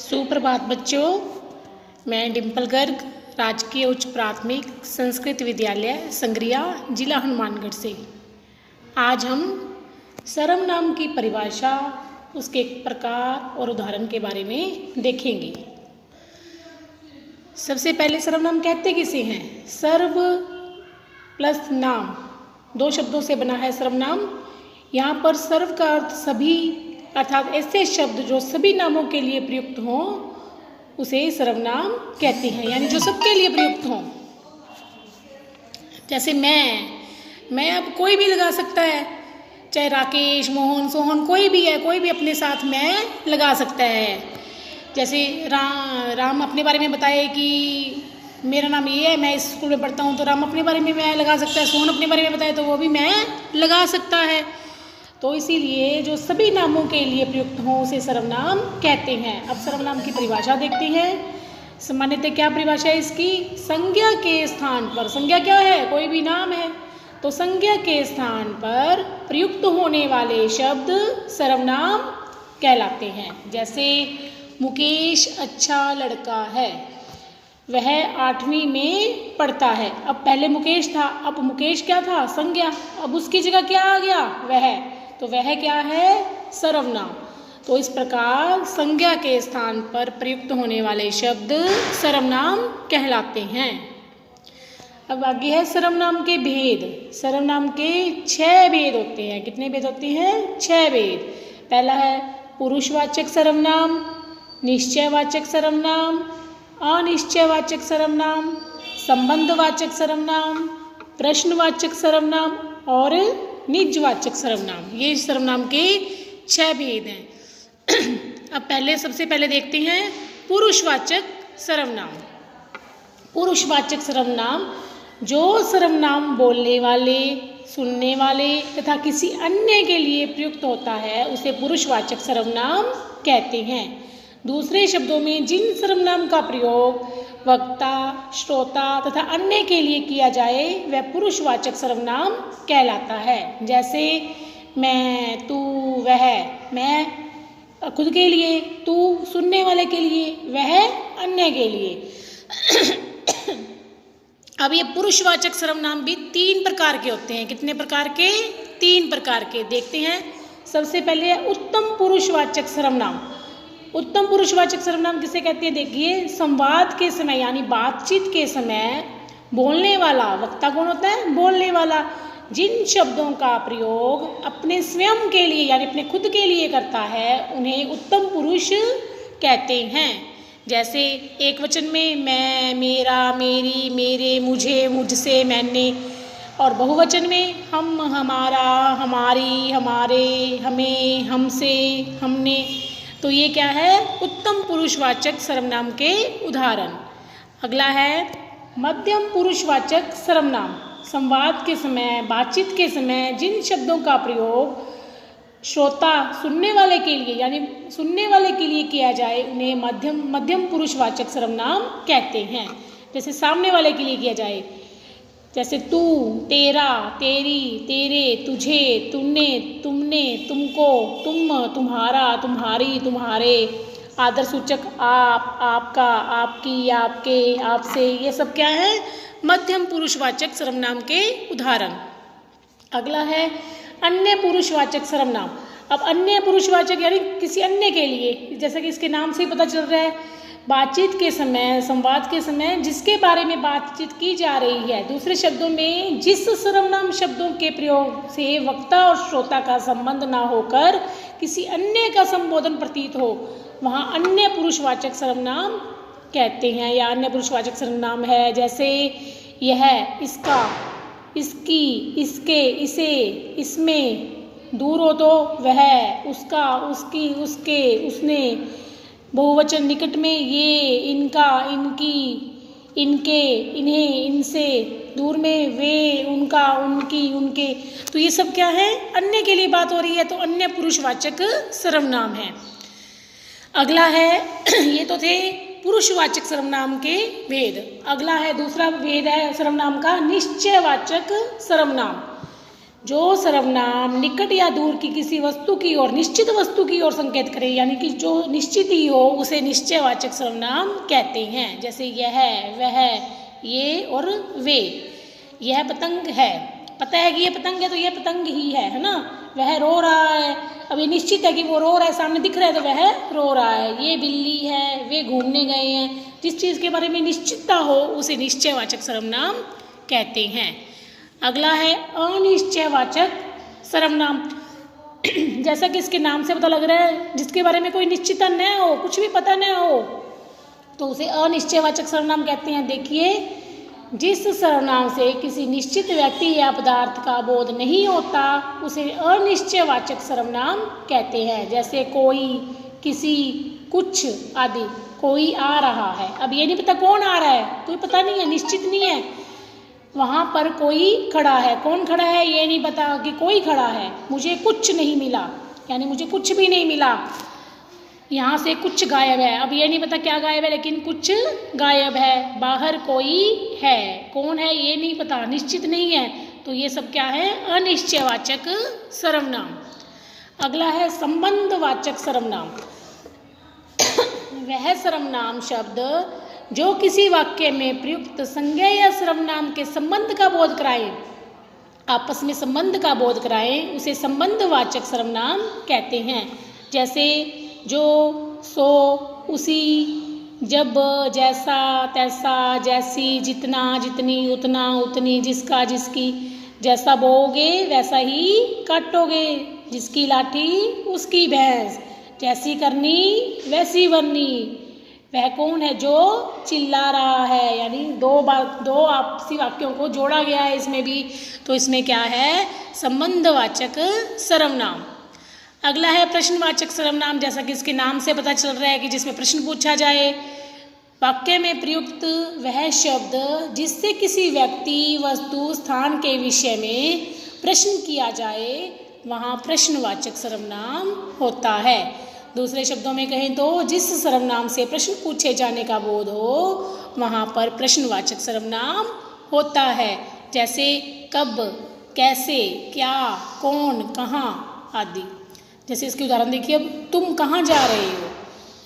सुप्रभात बच्चों, मैं डिम्पल गर्ग राजकीय उच्च प्राथमिक संस्कृत विद्यालय संग्रिया जिला हनुमानगढ़ से आज हम सर्वनाम की परिभाषा, उसके प्रकार और उदाहरण के बारे में देखेंगे। सबसे पहले सर्वनाम कहते किसे हैं? सर्व प्लस नाम, दो शब्दों से बना है सर्वनाम। यहाँ पर सर्व का अर्थ सभी, अर्थात ऐसे शब्द जो सभी नामों के लिए प्रयुक्त हों उसे सर्वनाम कहते हैं, यानी जो सबके लिए प्रयुक्त हों। जैसे मैं अब कोई भी लगा सकता है, चाहे राकेश, मोहन, सोहन कोई भी है, कोई भी अपने साथ मैं लगा सकता है। जैसे राम अपने बारे में बताए कि मेरा नाम ये है, मैं इस स्कूल में पढ़ता हूँ, तो राम अपने बारे में मैं लगा सकता है। सोहन अपने बारे में बताए तो वो भी मैं लगा सकता है। तो इसीलिए जो सभी नामों के लिए प्रयुक्त हों उसे सर्वनाम कहते हैं। अब सर्वनाम की परिभाषा देखते हैं। सामान्यतः क्या परिभाषा है इसकी? संज्ञा के स्थान पर, संज्ञा क्या है? कोई भी नाम है, तो संज्ञा के स्थान पर प्रयुक्त होने वाले शब्द सर्वनाम कहलाते हैं। जैसे मुकेश अच्छा लड़का है, वह 8वीं में पढ़ता है। अब पहले मुकेश था, अब मुकेश क्या था? संज्ञा। अब उसकी जगह क्या आ गया? वह। तो वह क्या है? सर्वनाम। तो इस प्रकार संज्ञा के स्थान पर प्रयुक्त होने वाले शब्द सर्वनाम कहलाते हैं। अब आगे है सर्वनाम के भेद। सर्वनाम के 6 भेद होते हैं। कितने भेद होते हैं? 6 भेद। पहला है पुरुषवाचक सर्वनाम, निश्चयवाचक सर्वनाम, अनिश्चयवाचक सर्वनाम, संबंधवाचक सर्वनाम, प्रश्नवाचक सर्वनाम और निजवाचक सर्वनाम। ये सर्वनाम के 6 भेद हैं। अब सबसे पहले देखते हैं पुरुषवाचक सर्वनाम। पुरुषवाचक सर्वनाम जो सर्वनाम बोलने वाले, सुनने वाले तथा किसी अन्य के लिए प्रयुक्त होता है उसे पुरुषवाचक सर्वनाम कहते हैं। दूसरे शब्दों में जिन सर्वनाम का प्रयोग वक्ता, श्रोता तथा अन्य के लिए किया जाए वह पुरुषवाचक सर्वनाम कहलाता है। जैसे मैं, तू, वह। मैं खुद के लिए, तू सुनने वाले के लिए, वह अन्य के लिए। अब ये पुरुषवाचक सर्वनाम भी 3 प्रकार के होते हैं। कितने प्रकार के? 3 प्रकार के। देखते हैं। सबसे पहले है उत्तम पुरुषवाचक सर्वनाम। उत्तम पुरुषवाचक सर्वनाम किसे कहते हैं? देखिए, संवाद के समय यानी बातचीत के समय बोलने वाला, वक्ता कौन होता है? बोलने वाला जिन शब्दों का प्रयोग अपने स्वयं के लिए यानी अपने खुद के लिए करता है उन्हें उत्तम पुरुष कहते हैं। जैसे एक वचन में मैं, मेरा, मेरी, मेरे, मुझे, मुझसे, मैंने, और बहुवचन में हम, हमारा, हमारी, हमारे, हमें, हमसे, हमने। तो ये क्या है? उत्तम पुरुषवाचक सर्वनाम के उदाहरण। अगला है मध्यम पुरुषवाचक सर्वनाम। संवाद के समय, बातचीत के समय जिन शब्दों का प्रयोग श्रोता, सुनने वाले के लिए यानी सुनने वाले के लिए किया जाए उन्हें मध्यम पुरुषवाचक सर्वनाम कहते हैं। जैसे सामने वाले के लिए किया जाए, जैसे तू, तेरा, तेरी, तेरे, तुझे, तूने, तुमने, तुमको, तुम, तुम्हारा, तुम्हारी, तुम्हारे। आदर सूचक आप, आपका, आपकी, आपके, आपसे, ये सब क्या है? मध्यम पुरुषवाचक सर्वनाम के उदाहरण। अगला है अन्य पुरुषवाचक सर्वनाम। अब अन्य पुरुषवाचक यानी किसी अन्य के लिए, जैसा कि इसके नाम से ही पता चल रहा है, बातचीत के समय, संवाद के समय जिसके बारे में बातचीत की जा रही है। दूसरे शब्दों में जिस सर्वनाम शब्दों के प्रयोग से वक्ता और श्रोता का संबंध ना होकर किसी अन्य का संबोधन प्रतीत हो वहाँ अन्य पुरुषवाचक सर्वनाम कहते हैं या अन्य पुरुषवाचक सर्वनाम है। जैसे यह, इसका, इसकी, इसके, इसे, इसमें। दूर हो तो वह, उसका, उसकी, उसके, उसने। बहुवचन निकट में ये, इनका, इनकी, इनके, इन्हें, इनसे। दूर में वे, उनका, उनकी, उनके। तो ये सब क्या है? अन्य के लिए बात हो रही है तो अन्य पुरुषवाचक सर्वनाम है। अगला है ये तो थे पुरुषवाचक सर्वनाम के भेद। अगला है दूसरा भेद है सर्वनाम का निश्चयवाचक सर्वनाम। जो सर्वनाम निकट या दूर की किसी वस्तु की ओर, निश्चित वस्तु की ओर संकेत करे, यानी कि जो निश्चित ही हो उसे निश्चयवाचक सर्वनाम कहते हैं। जैसे यह, वह, ये और वे। यह पतंग है, पता है कि ये पतंग है तो यह पतंग ही है ना। वह रो रहा है, अब ये निश्चित है कि वो रो रहा है, सामने दिख रहा है तो वह रो रहा है। ये बिल्ली है, वे घूमने गए हैं। जिस चीज़ के बारे में निश्चितता हो उसे निश्चयवाचक सर्वनाम कहते हैं। अगला है अनिश्चयवाचक सर्वनाम। जैसा कि इसके नाम से पता लग रहा है, जिसके बारे में कोई निश्चितता न हो, कुछ भी पता न हो, तो उसे अनिश्चयवाचक सर्वनाम कहते हैं। देखिए, जिस सर्वनाम से किसी निश्चित व्यक्ति या पदार्थ का बोध नहीं होता उसे अनिश्चयवाचक सर्वनाम कहते हैं। जैसे कोई, किसी, कुछ आदि। कोई आ रहा है, अब ये नहीं पता कौन आ रहा है, कोई पता नहीं है, निश्चित नहीं है। वहाँ पर कोई खड़ा है, कौन खड़ा है ये नहीं पता कि कोई खड़ा है। मुझे कुछ नहीं मिला, यानी मुझे कुछ भी नहीं मिला। यहाँ से कुछ गायब है, अब ये नहीं पता क्या गायब है, लेकिन कुछ गायब है। बाहर कोई है, कौन है ये नहीं पता, निश्चित नहीं है। तो ये सब क्या है? अनिश्चयवाचक सर्वनाम। अगला है संबंधवाचक सर्वनाम। वह सर्वनाम शब्द जो किसी वाक्य में प्रयुक्त संज्ञा या सर्वनाम के संबंध का बोध कराए, आपस में संबंध का बोध कराए, उसे संबंधवाचक सर्वनाम कहते हैं। जैसे जो, सो, उसी, जब, जैसा, तैसा, जैसी, जितना, जितनी, उतना, उतनी, जिसका, जिसकी। जैसा बोओगे वैसा ही काटोगे, जिसकी लाठी उसकी भैंस, जैसी करनी वैसी बननी। वह कौन है जो चिल्ला रहा है, यानी दो आपसी वाक्यों को जोड़ा गया है इसमें भी, तो इसमें क्या है? संबंधवाचक सर्वनाम। अगला है प्रश्नवाचक सर्वनाम। जैसा कि इसके नाम से पता चल रहा है कि जिसमें प्रश्न पूछा जाए। वाक्य में प्रयुक्त वह शब्द जिससे किसी व्यक्ति, वस्तु, स्थान के विषय में प्रश्न किया जाए, वहाँ प्रश्नवाचक सर्वनाम होता है। दूसरे शब्दों में कहें तो जिस सर्वनाम से प्रश्न पूछे जाने का बोध हो वहाँ पर प्रश्नवाचक सर्वनाम होता है। जैसे कब, कैसे, क्या, कौन, कहाँ आदि। जैसे इसकी उदाहरण देखिए, अब तुम कहाँ जा रहे हो,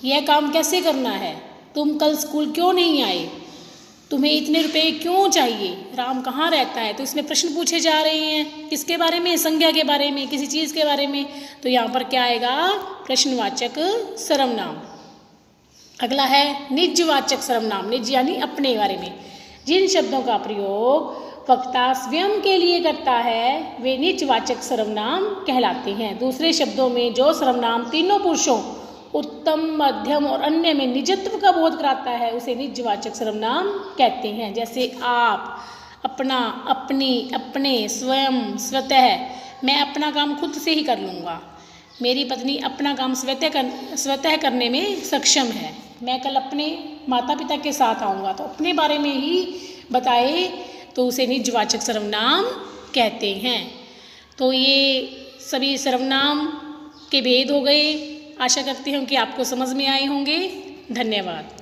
यह काम कैसे करना है, तुम कल स्कूल क्यों नहीं आए, तुम्हें इतने रुपए क्यों चाहिए, राम कहाँ रहता है। तो इसमें प्रश्न पूछे जा रहे हैं, किसके बारे में? संज्ञा के बारे में, किसी चीज़ के बारे में। तो यहाँ पर क्या आएगा? प्रश्नवाचक सर्वनाम। अगला है निजवाचक सर्वनाम। निज यानी अपने बारे में। जिन शब्दों का प्रयोग वक्ता स्वयं के लिए करता है वे निजवाचक सर्वनाम कहलाते हैं। दूसरे शब्दों में जो सर्वनाम तीनों पुरुषों, उत्तम, मध्यम और अन्य में निजत्व का बोध कराता है उसे निजवाचक सर्वनाम कहते हैं। जैसे आप, अपना, अपनी, अपने, स्वयं, स्वतः। मैं अपना काम खुद से ही कर लूँगा। मेरी पत्नी अपना काम स्वतः करने में सक्षम है। मैं कल अपने माता पिता के साथ आऊँगा, तो अपने बारे में ही बताए तो उसे निजवाचक सर्वनाम कहते हैं। तो ये सभी सर्वनाम के भेद हो गए। आशा करती हूँ कि आपको समझ में आए होंगे। धन्यवाद।